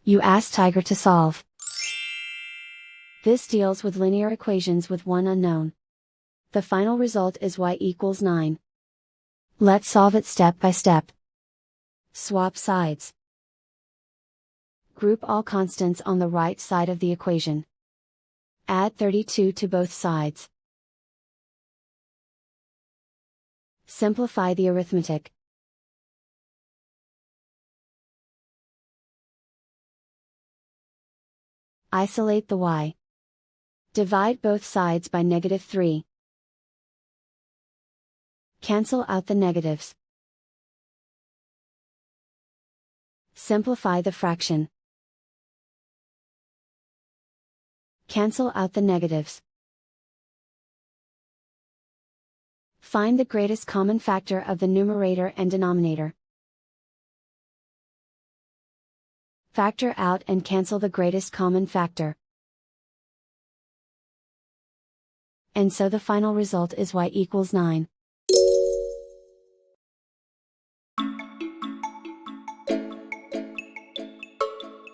You ask Tiger to solve. This deals with linear equations with one unknown. The final result is y equals 9. Let's solve it step by step. Swap sides. Group all constants on the right side of the equation. Add 32 to both sides. Simplify the arithmetic. Isolate the y. Divide both sides by -3. Cancel out the negatives. Simplify the fraction. Cancel out the negatives. Find the greatest common factor of the numerator and denominator. Factor out and cancel the greatest common factor. And so the final result is y equals 9.